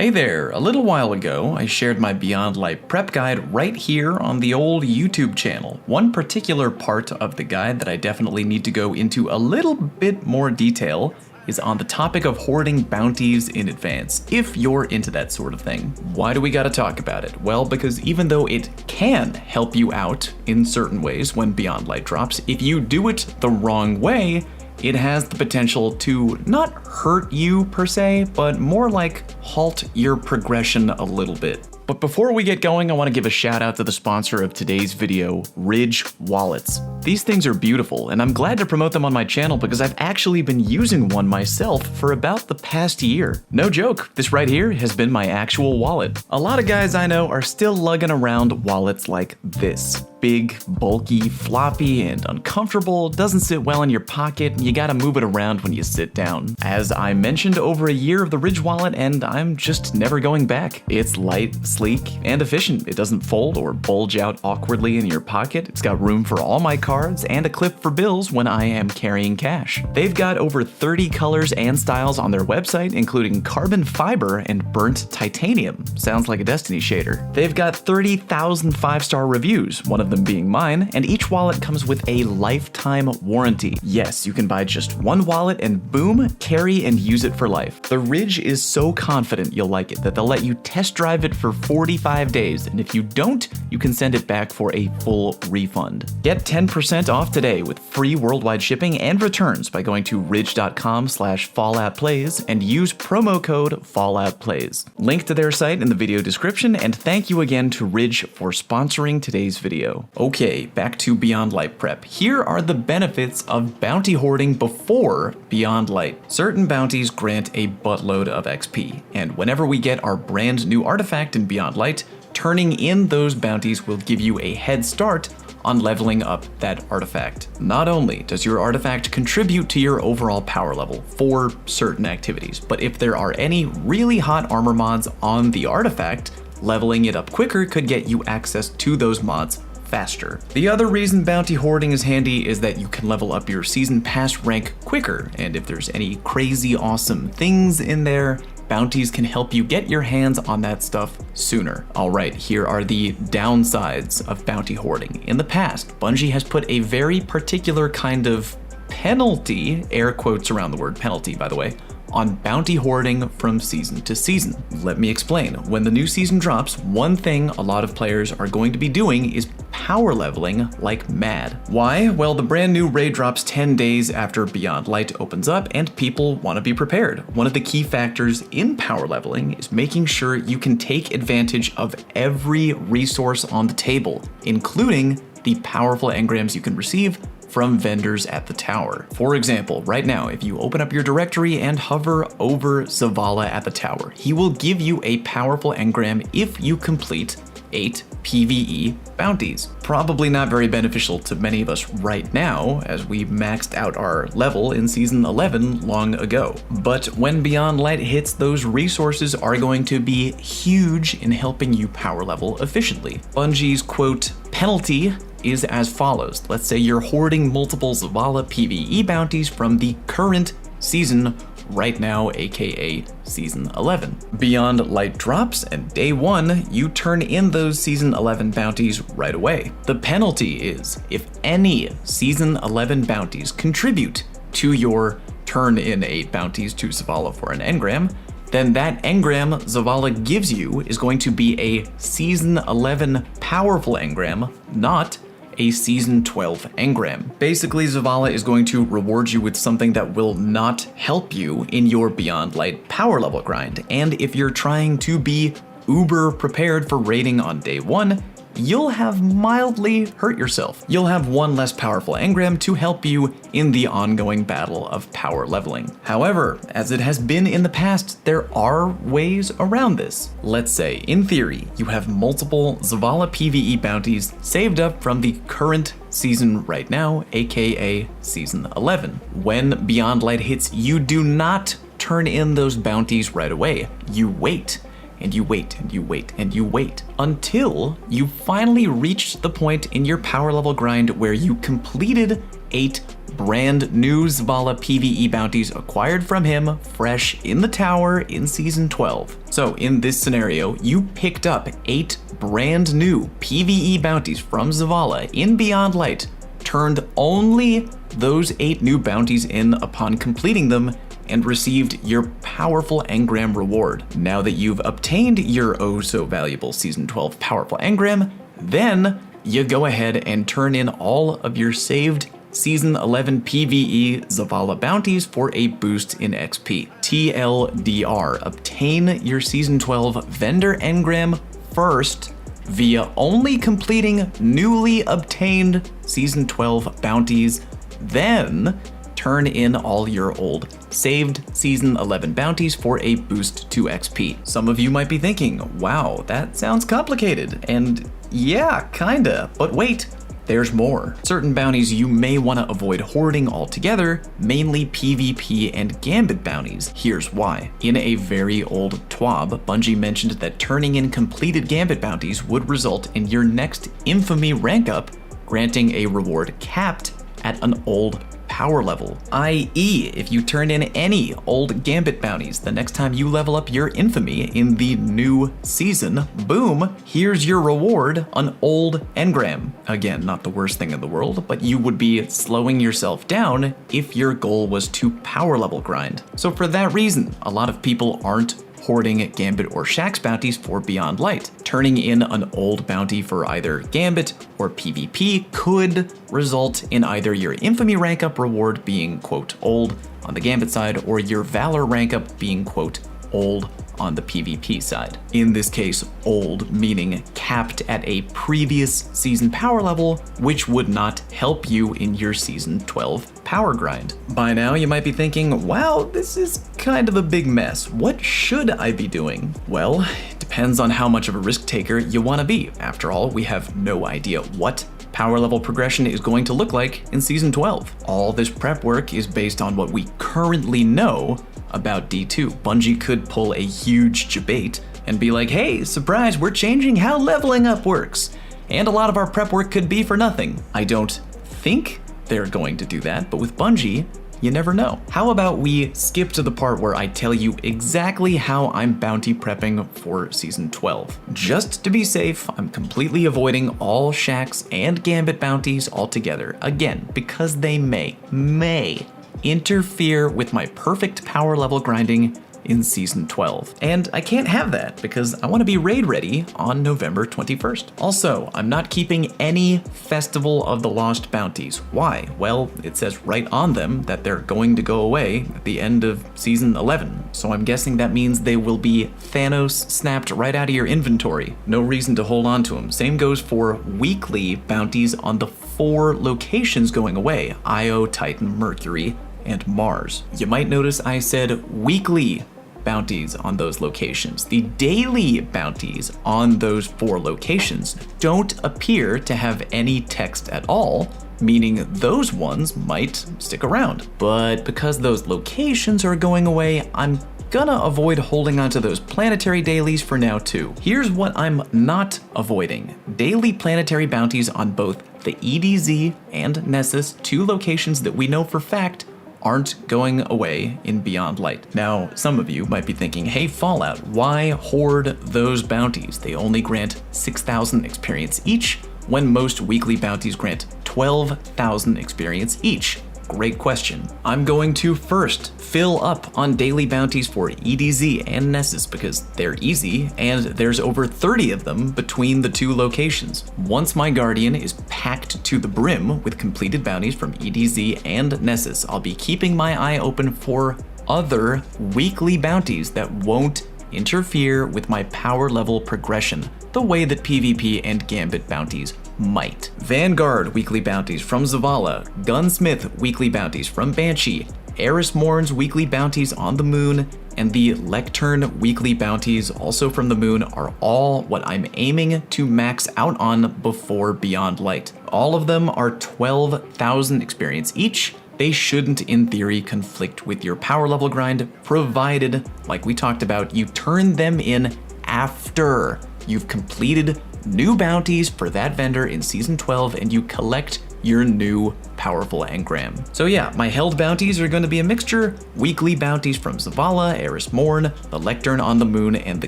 Hey there, a little while ago I shared my Beyond Light prep guide right here on the old YouTube channel. One particular part of the guide that I definitely need to go into a little bit more detail is on the topic of hoarding bounties in advance, if you're into that sort of thing. Why do we gotta talk about it? Well, because even though it can help you out in certain ways when Beyond Light drops, if you do it the wrong way, it has the potential to not hurt you per se, but more like halt your progression a little bit. But before we get going, I want to give a shout out to the sponsor of today's video, Ridge Wallets. These things are beautiful, and I'm glad to promote them on my channel because I've actually been using one myself for about the past year. No joke, this right here has been my actual wallet. A lot of guys I know are still lugging around wallets like this. Big, bulky, floppy, and uncomfortable, doesn't sit well in your pocket, and you gotta move it around when you sit down. As I mentioned, over a year of the Ridge wallet, and I'm just never going back. It's light, sleek, and efficient. It doesn't fold or bulge out awkwardly in your pocket. It's got room for all my cards and a clip for bills when I am carrying cash. They've got over 30 colors and styles on their website, including carbon fiber and burnt titanium. Sounds like a Destiny shader. They've got 30,000 5-star reviews, one of them being mine, and each wallet comes with a lifetime warranty. Yes, you can buy just one wallet and boom, carry and use it for life. The Ridge is so confident you'll like it that they'll let you test drive it for 45 days, and if you don't, you can send it back for a full refund. Get 10% off today with free worldwide shipping and returns by going to ridge.com/falloutplays and use promo code falloutplays. Link to their site in the video description, and thank you again to Ridge for sponsoring today's video. Okay, back to Beyond Light prep. Here are the benefits of bounty hoarding before Beyond Light. Certain bounties grant a buttload of XP, and whenever we get our brand new artifact in Beyond Light, turning in those bounties will give you a head start on leveling up that artifact. Not only does your artifact contribute to your overall power level for certain activities, but if there are any really hot armor mods on the artifact, leveling it up quicker could get you access to those mods faster. The other reason bounty hoarding is handy is that you can level up your season pass rank quicker, and if there's any crazy awesome things in there, bounties can help you get your hands on that stuff sooner. Alright, here are the downsides of bounty hoarding. In the past, Bungie has put a very particular kind of penalty, air quotes around the word penalty by the way, on bounty hoarding from season to season. Let me explain. When the new season drops, one thing a lot of players are going to be doing is power leveling like mad. Why? Well, the brand new raid drops 10 days after Beyond Light opens up, and people want to be prepared. One of the key factors in power leveling is making sure you can take advantage of every resource on the table, including the powerful engrams you can receive from vendors at the tower. For example, right now, if you open up your directory and hover over Zavala at the tower, he will give you a powerful engram if you complete 8 PvE bounties. Probably not very beneficial to many of us right now, as we maxed out our level in Season 11 long ago. But when Beyond Light hits, those resources are going to be huge in helping you power level efficiently. Bungie's quote, penalty is as follows. Let's say you're hoarding multiple Zavala PvE bounties from the current season right now, aka Season 11. Beyond Light drops, and day 1, you turn in those Season 11 bounties right away. The penalty is, if any Season 11 bounties contribute to your turn in 8 bounties to Zavala for an engram, then that engram Zavala gives you is going to be a Season 11 powerful engram, not a Season 12 engram. Basically, Zavala is going to reward you with something that will not help you in your Beyond Light power level grind. And if you're trying to be uber prepared for raiding on day 1, you'll have mildly hurt yourself. You'll have one less powerful engram to help you in the ongoing battle of power leveling. However, as it has been in the past, there are ways around this. Let's say, in theory, you have multiple Zavala PvE bounties saved up from the current season right now, aka Season 11. When Beyond Light hits, you do not turn in those bounties right away. You wait. And you wait, and you wait, and you wait, until you finally reached the point in your power level grind where you completed 8 brand new Zavala PvE bounties acquired from him fresh in the tower in Season 12. So in this scenario, you picked up 8 brand new PvE bounties from Zavala in Beyond Light, turned only those 8 new bounties in upon completing them, and received your powerful engram reward. Now that you've obtained your oh so valuable Season 12 powerful engram, then you go ahead and turn in all of your saved Season 11 PvE Zavala bounties for a boost in XP. TLDR, obtain your Season 12 vendor engram first via only completing newly obtained Season 12 bounties, then turn in all your old saved Season 11 bounties for a boost to XP. Some of you might be thinking, wow, that sounds complicated. And yeah, kinda, but wait, there's more. Certain bounties you may want to avoid hoarding altogether, mainly PvP and Gambit bounties. Here's why. In a very old TWAB, Bungie mentioned that turning in completed Gambit bounties would result in your next Infamy rank up, granting a reward capped at an old power level, i.e. if you turn in any old Gambit bounties the next time you level up your Infamy in the new season, boom, here's your reward, an old engram. Again, not the worst thing in the world, but you would be slowing yourself down if your goal was to power level grind. So for that reason, a lot of people aren't hoarding Gambit or Shaxx bounties for Beyond Light. Turning in an old bounty for either Gambit or PvP could result in either your Infamy rank up reward being quote old on the Gambit side, or your Valor rank up being quote old on the PvP side. In this case, old meaning capped at a previous season power level, which would not help you in your Season 12 power grind. By now you might be thinking, wow, this is kind of a big mess. What should I be doing? Well, it depends on how much of a risk taker you want to be. After all, we have no idea what power level progression is going to look like in Season 12. All this prep work is based on what we currently know about D2. Bungie could pull a huge debate and be like, hey, surprise, we're changing how leveling up works. And a lot of our prep work could be for nothing. I don't think they're going to do that, but with Bungie, you never know. How about we skip to the part where I tell you exactly how I'm bounty prepping for Season 12. Just to be safe, I'm completely avoiding all Shaxx and Gambit bounties altogether. Again, because they may interfere with my perfect power level grinding in Season 12. And I can't have that because I want to be raid ready on November 21st. Also, I'm not keeping any Festival of the Lost bounties. Why? Well, it says right on them that they're going to go away at the end of Season 11. So I'm guessing that means they will be Thanos snapped right out of your inventory. No reason to hold on to them. Same goes for weekly bounties on the 4 locations going away: Io, Titan, Mercury, and Mars. You might notice I said weekly bounties on those locations. The daily bounties on those 4 locations don't appear to have any text at all, meaning those ones might stick around. But because those locations are going away, I'm gonna avoid holding onto those planetary dailies for now too. Here's what I'm not avoiding: daily planetary bounties on both the EDZ and Nessus, 2 locations that we know for fact aren't going away in Beyond Light. Now, some of you might be thinking, hey Fallout, why hoard those bounties? They only grant 6,000 experience each, when most weekly bounties grant 12,000 experience each. Great question. I'm going to first fill up on daily bounties for EDZ and Nessus because they're easy, and there's over 30 of them between the 2 locations. Once my Guardian is packed to the brim with completed bounties from EDZ and Nessus, I'll be keeping my eye open for other weekly bounties that won't interfere with my power level progression the way that PvP and Gambit bounties might. Vanguard weekly bounties from Zavala, Gunsmith weekly bounties from Banshee, Eris Morn's weekly bounties on the moon, and the Lectern weekly bounties also from the moon are all what I'm aiming to max out on before Beyond Light. All of them are 12,000 experience each. They shouldn't, in theory, conflict with your power level grind, provided, like we talked about, you turn them in after you've completed new bounties for that vendor in Season 12 and you collect your new powerful engram. So yeah, my held bounties are going to be a mixture: weekly bounties from Zavala, Eris Morn, the Lectern on the Moon, and the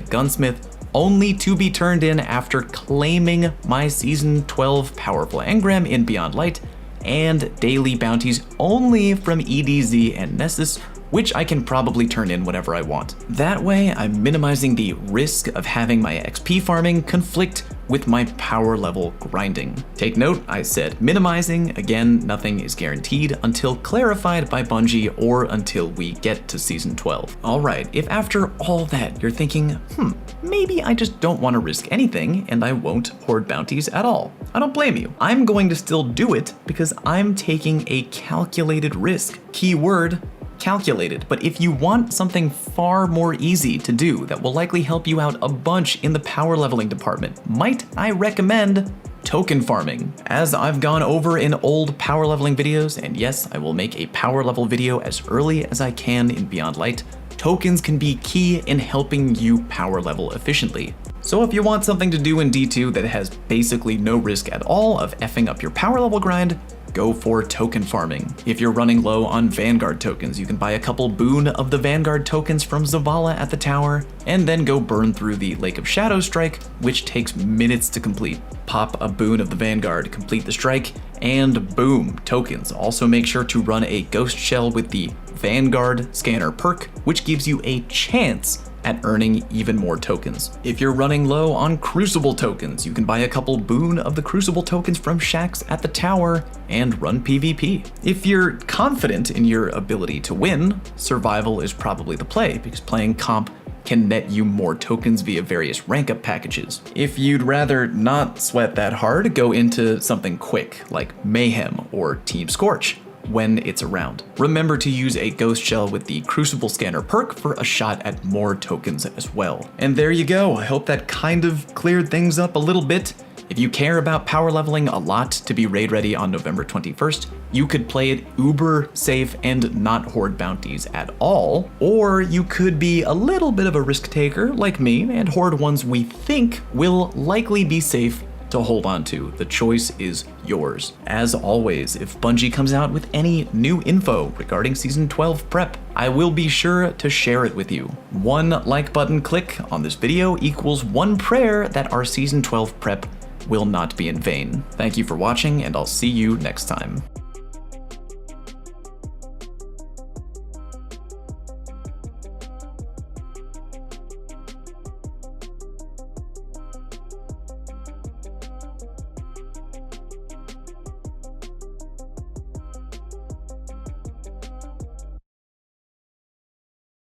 Gunsmith, only to be turned in after claiming my Season 12 powerful engram in Beyond Light, and daily bounties only from EDZ and Nessus, which I can probably turn in whenever I want. That way, I'm minimizing the risk of having my XP farming conflict with my power level grinding. Take note, I said minimizing. Again, nothing is guaranteed until clarified by Bungie or until we get to Season 12. Alright, if after all that you're thinking, maybe I just don't want to risk anything and I won't hoard bounties at all, I don't blame you. I'm going to still do it because I'm taking a calculated risk. Keyword, calculated. But if you want something far more easy to do that will likely help you out a bunch in the power leveling department, might I recommend token farming. As I've gone over in old power leveling videos, and yes, I will make a power level video as early as I can in Beyond Light, tokens can be key in helping you power level efficiently. So if you want something to do in D2 that has basically no risk at all of effing up your power level grind, go for token farming. If you're running low on Vanguard tokens, you can buy a couple boon of the Vanguard tokens from Zavala at the tower, and then go burn through the Lake of Shadow strike, which takes minutes to complete. Pop a boon of the Vanguard, complete the strike, and boom, tokens. Also make sure to run a ghost shell with the Vanguard scanner perk, which gives you a chance at earning even more tokens. If you're running low on Crucible tokens, you can buy a couple boon of the Crucible tokens from Shax at the tower and run PvP. If you're confident in your ability to win, Survival is probably the play, because playing comp can net you more tokens via various rank up packages. If you'd rather not sweat that hard, go into something quick like Mayhem or Team Scorch when it's around. Remember to use a ghost shell with the Crucible Scanner perk for a shot at more tokens as well. And there you go. I hope that kind of cleared things up a little bit. If you care about power leveling a lot to be raid ready on November 21st, you could play it uber safe and not hoard bounties at all, or you could be a little bit of a risk taker like me and hoard ones we think will likely be safe to hold on to. The choice is yours. As always, if Bungie comes out with any new info regarding Season 12 prep, I will be sure to share it with you. One like button click on this video equals one prayer that our Season 12 prep will not be in vain. Thank you for watching, and I'll see you next time.